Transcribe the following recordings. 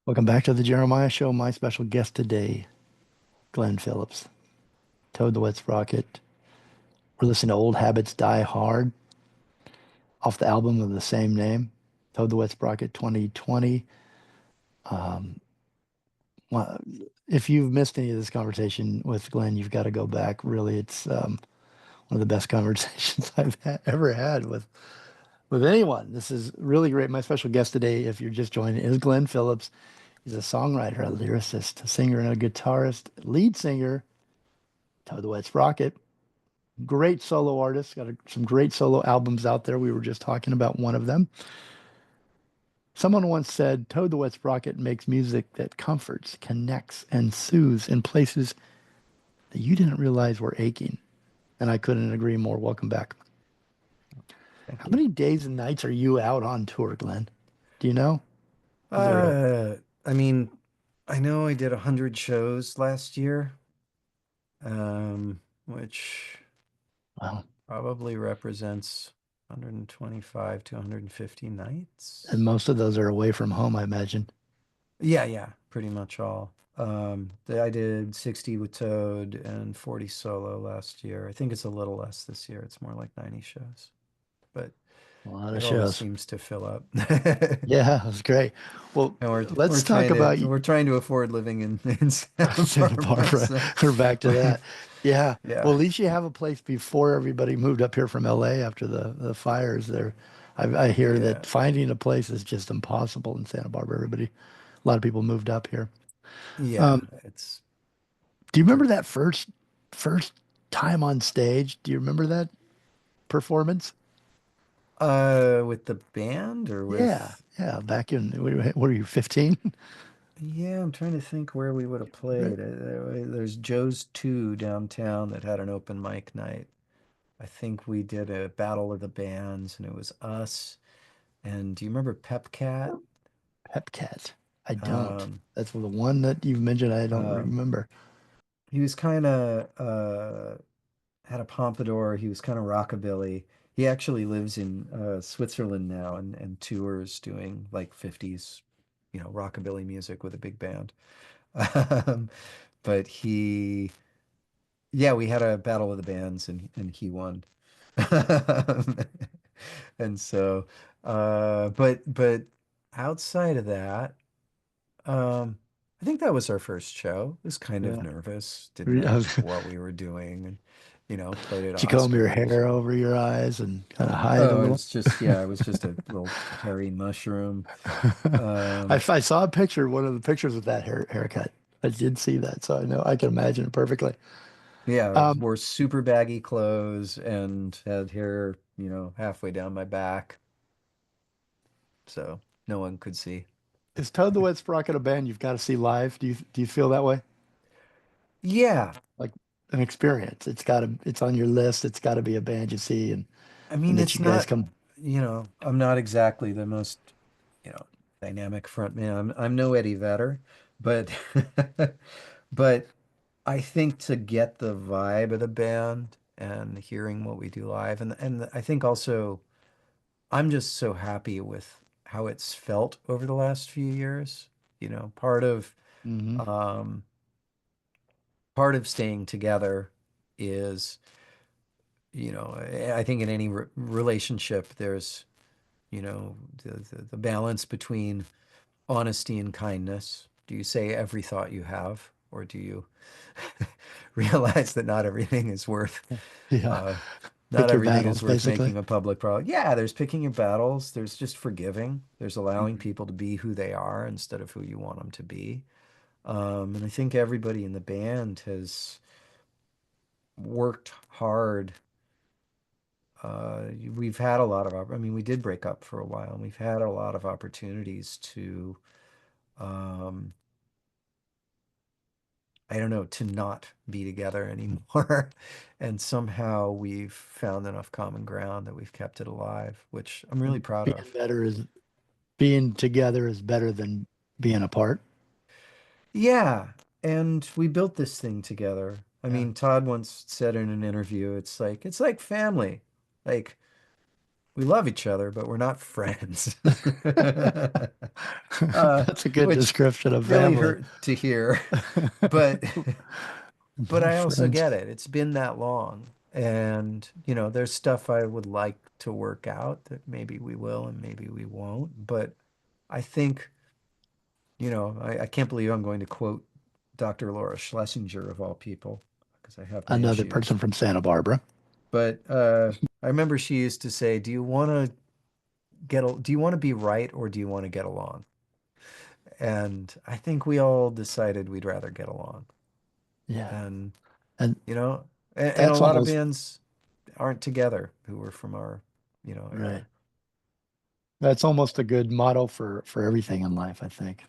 Welcome back to the Jeremiah Show. My special guest today, Glen Phillips, Toad the Wet Sprocket. We're listening to Old Habits Die Hard off the album of the same name, Toad the Wet Sprocket 2020. Um, well, if you've missed any of this conversation with Glenn, you've got to go back. Really, it's one of the best conversations ever had with anyone. This is really great. My special guest today, if you're just joining, is Glen Phillips. He's a songwriter, a lyricist, a singer, and a guitarist, lead singer, Toad the Wet Sprocket. Great solo artist. Got some great solo albums out there. We were just talking about one of them. Someone once said, Toad the Wet Sprocket makes music that comforts, connects, and soothes in places that you didn't realize were aching. And I couldn't agree more. Welcome back. Thank How you. many days and nights are you out on tour, Glenn? Do you know? Is there a, Uh, I mean, I know I did 100 shows last year, which well, probably represents 125 to 150 and nights. most of those are away from home, I imagine. Yeah, yeah, pretty much all. I did 60 with Toad and 40 solo last year. I think it's a little less this year. It's more like 90 shows, but A lot of it always shows. seems to fill up. Yeah, that's great. Well, And we're let's talk trying to about we're trying to afford living in Santa Santa Barbara, Barbara. so We're back to that. Yeah. Well, yeah, at least you have a place before everybody moved up here from LA after the fires there. I hear yeah, that finding a place is just impossible in Santa Barbara. A lot of people moved up here. yeah. Um, It's do you remember true. that first time on stage? Do you remember that performance? With the band or Yeah. with Yeah. Back in, what are you, 15? yeah, I'm trying to think where we would have played. There's Joe's 2 downtown that had an open mic night. I think we did a battle of the bands, and it was us. And do you remember Pep Cat? Hepcat. I don't. Um, That's the one that you've mentioned. I don't um, remember. he was kind of had a pompadour. He was kind of rockabilly. He actually lives in Switzerland now and tours doing like 50s, rockabilly music with a big band. Um, but yeah, we had a battle of the bands and he won. And so, but outside of that, I think that was our first show. It was kind of Yeah. nervous, didn't I know was, what we were doing, and played at did you comb your Oscars. hair over your eyes and kind of hide a Oh, little? it's just yeah, it was just a little hairy mushroom. Um, I saw a picture, one of the pictures of that haircut. I did see that, so I know I can imagine it perfectly. yeah, Um, wore super baggy clothes and had hair, halfway down my back, so no one could see. is Toad the Wet Sprocket a band you've got to see live? Do you feel that way? Yeah, Like an experience. It's on your list. It's got to be a band you see I and mean, that it's you guys not, come. I'm not exactly the most, you know, dynamic front man. I'm no Eddie Vedder, but but I think to get the vibe of the band and hearing what we do live, and I think also I'm just so happy with how it's felt over the last few years. You know, Hmm. um, part of staying together is, I think in any relationship, there's, the balance between honesty and kindness. Do you say every thought you have, or do you realize that Yeah. uh, not Pick your everything is battles, worth basically. making a public problem? Yeah, there's picking your battles. There's just forgiving. There's allowing Mhm. people to be who they are instead of who you want them to be. And I think everybody in the band has worked hard. We've had a lot of, I mean, we did break up for a while, and we've had a lot of opportunities to, um, I don't know, to not be together anymore. And somehow we've found enough common ground that we've kept it alive, which I'm really And proud being of. better is being together is better than being apart. Yeah, and we built this thing together. I Yeah. mean, Todd once said in an interview, it's like family. Like we love each other, but we're not friends. That's a good Which description of really family. hurt to hear. But but No I also friends. get it. It's been that long. And, there's stuff I would like to work out that maybe we will and maybe we won't. But I think, I can't believe I'm going to quote Dr. Laura Schlesinger of all people, because I have my Another issues. person from Santa Barbara. But I remember she used to say, do you want to be right or do you want to get along? And I think we all decided we'd rather get along. Yeah. And, And and a that's lot of almost bands aren't together who were from our, right. era. That's almost a good motto for everything in life, I think.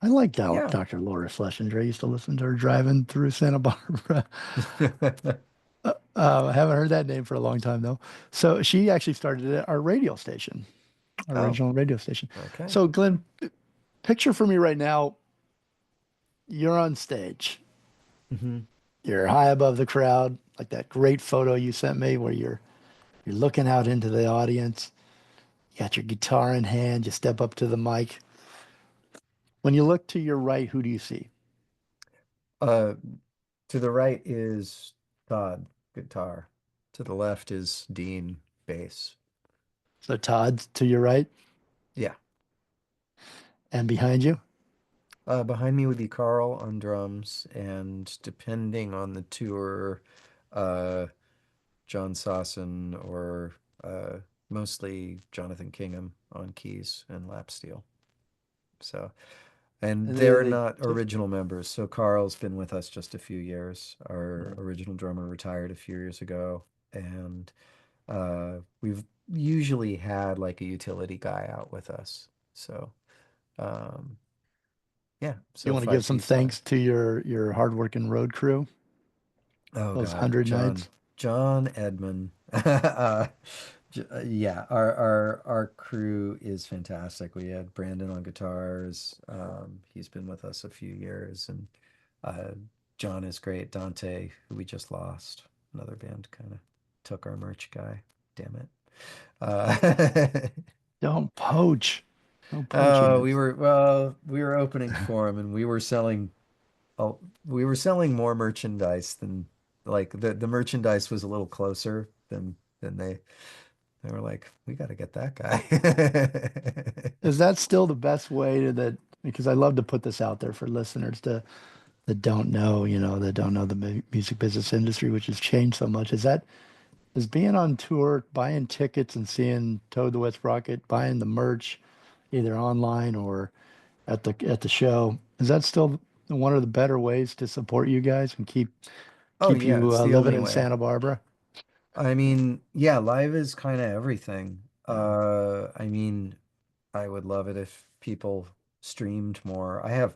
I like Yeah. Dr. Laura Schlesinger. I used to listen to her driving through Santa Barbara. I haven't heard that name for a long time though. So she actually started at our radio station, our Oh, original radio station. okay. So Glenn, picture for me right now, you're on stage. Hmm. You're high above the crowd, like that great photo you sent me where you're looking out into the audience. You got your guitar in hand, you step up to the mic. When you look to your right, who do you see? Uh, to the right is Todd, guitar. To the left is Dean, bass. So Todd's to your right Yeah. and behind you. Behind me would be Carl on drums, and depending on the tour, uh, John Sossin or uh, mostly Jonathan Kingham on keys and lap steel. So, and they're The, not the, original members. So Carl's been with us just a few years. Our right. original drummer retired a few years ago, and we've usually had like a utility guy out with us. So, um, yeah, You so want to give five some piece band. thanks to your hardworking road crew, Oh those God, 100 nights. John Edmund. Yeah, our crew is fantastic. We had Brandon on guitars. He's been with us a few years, and uh, John is great. Dante, who we just lost, another band, kind of took our merch guy. Damn it. Uh, Don't poach. No poaching. we were opening for him, and we were selling more merchandise than like the merchandise was a little closer than they were like, we got to get that guy. Is that still the best way to that? Because I love to put this out there for listeners that don't know, that don't know the music business industry, which has changed so much. Is being on tour, buying tickets and seeing Toad the Wet Sprocket, buying the merch, either online or at the show, is that still one of the better ways to support you guys and Oh keep yeah, you it's the living only in way. Santa Barbara? I mean, yeah, live is kind of everything. Yeah. I mean, I would love it if people streamed more. I have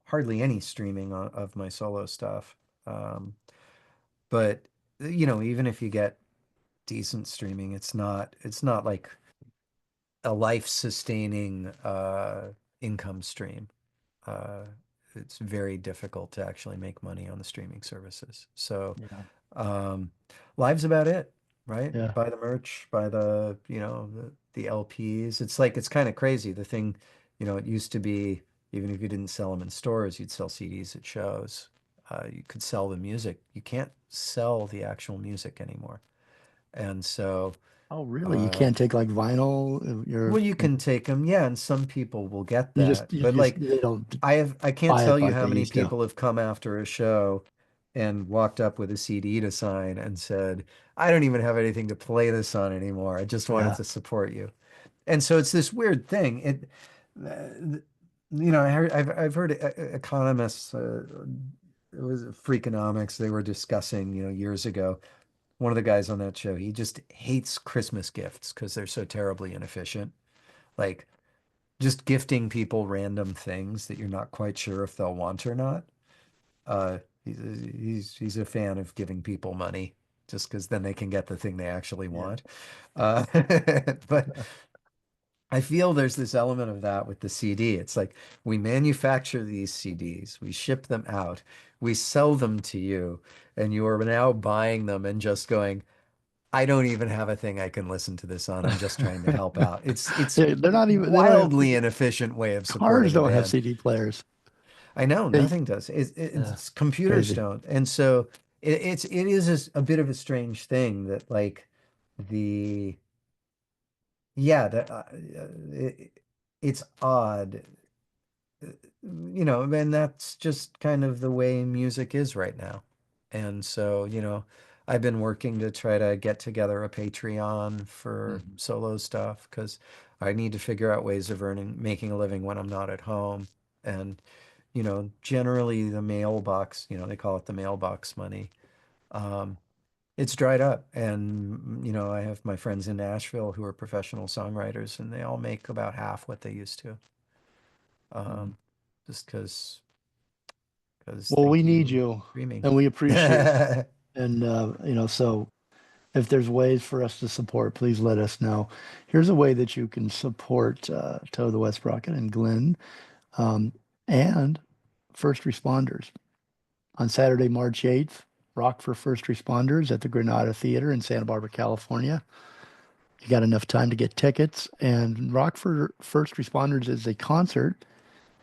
hardly any streaming of my solo stuff. Um, but even if you get decent streaming, it's not like a life-sustaining income stream. Uh, it's very difficult to actually make money on the streaming services. So Yeah. um, live's about it, right? Yeah. Buy the merch, buy the LPs. It's like it's kind of crazy. The thing, it used to be even if you didn't sell them in stores, you'd sell CDs at shows. You could sell the music. You can't sell the actual music anymore. And so Oh, really? You uh, can't take like vinyl? well, you can take them, yeah, and some people will get that. You But just like they don't I can't buy it tell you like how they many used to. people have come after a show and walked up with a CD to sign and said, I don't even have anything to play this on anymore. I just wanted Yeah. to support you. And so it's this weird thing. I've heard economists, it was Freakonomics, they were discussing, years ago. One of the guys on that show, he just hates Christmas gifts because they're so terribly inefficient. Like just gifting people random things that you're not quite sure if they'll want or not. He's a fan of giving people money just because then they can get the thing they actually Yeah. want. Uh, but I feel there's this element of that with the CD. It's like we manufacture these CDs, we ship them out, we sell them to you, and you are now buying them and just going, I don't even have a thing I can listen to this on. I'm just trying to help out. It's They're not even, they don't wildly have, inefficient way of cars supporting a don't have band. CD players. I know They, nothing does. It's it's computers crazy. don't, and so it is a bit of a strange thing that like the yeah that it's odd, and that's just kind of the way music is right now. And so, I've been working to try to get together a Patreon for Mhm. solo stuff because I need to figure out ways of making a living when I'm not at home. And, generally the mailbox, they call it the mailbox money. Um, it's dried up. And, I have my friends in Nashville who are professional songwriters and they all make about half what they used to. Mhm. Um, just because Well, they we need do you streaming. and we appreciate you. And, so if there's ways for us to support, please let us know. Here's a way that you can support Toad the Wet Sprocket and Glenn um, and first responders. On Saturday, March 8th, Rock for First Responders at the Granada Theater in Santa Barbara, California. You got enough time to get tickets. And Rock for First Responders is a concert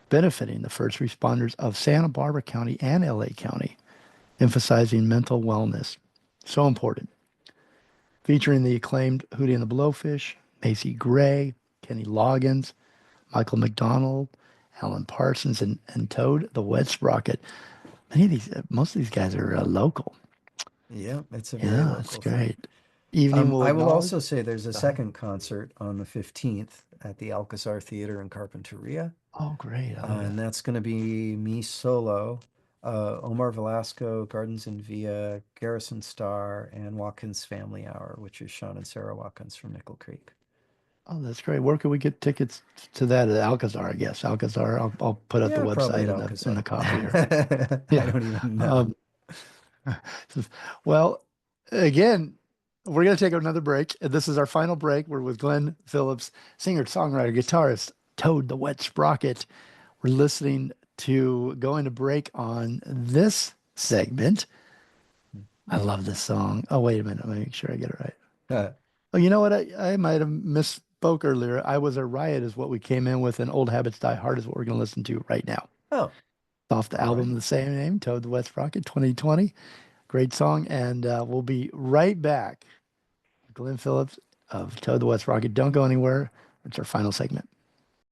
benefiting the first responders of Santa Barbara County and LA County, emphasizing mental wellness. So important. Featuring the acclaimed Hootie and the Blowfish, Macy Gray, Kenny Loggins, Michael McDonald, Alan Parsons, and Toad the Wet Sprocket. Most of these guys are local. Yeah, it's a very Yeah, it's local thing. great. Evening will I will acknowledge. also say there's a Go ahead. second concert on the 15th at the Alcazar Theater in Carpinteria. Oh, great. I love And that. that's going to be me solo, Omar Velasco, Gardens and Via, Garrison Starr, and Watkins Family Hour, which is Sean and Sarah Watkins from Nickel Creek. Oh, that's great. Where can we get tickets to that at Alcazar, I guess. Alcazar, I'll put up the Yeah, probably website at in the Alcazar. coffee here. I Yeah. don't even know. Um, well, again, we're going to take another break. This is our final break. We're with Glen Phillips, singer, songwriter, guitarist, Toad the Wet Sprocket. We're listening to going to break on this segment. I love this song. Oh, wait a minute. Let me make sure I get it right. Uh, Oh, you know what? I might have misspoke earlier. I Was a Riot is what we came in with, and Old Habits Die Hard is what we're going to listen to right now. oh, Off the all album right. of the same name, Toad the Wet Sprocket 2020. Great song. And we'll be right back. Glenn Phillips of Toad the Wet Sprocket. Don't go anywhere. It's our final segment.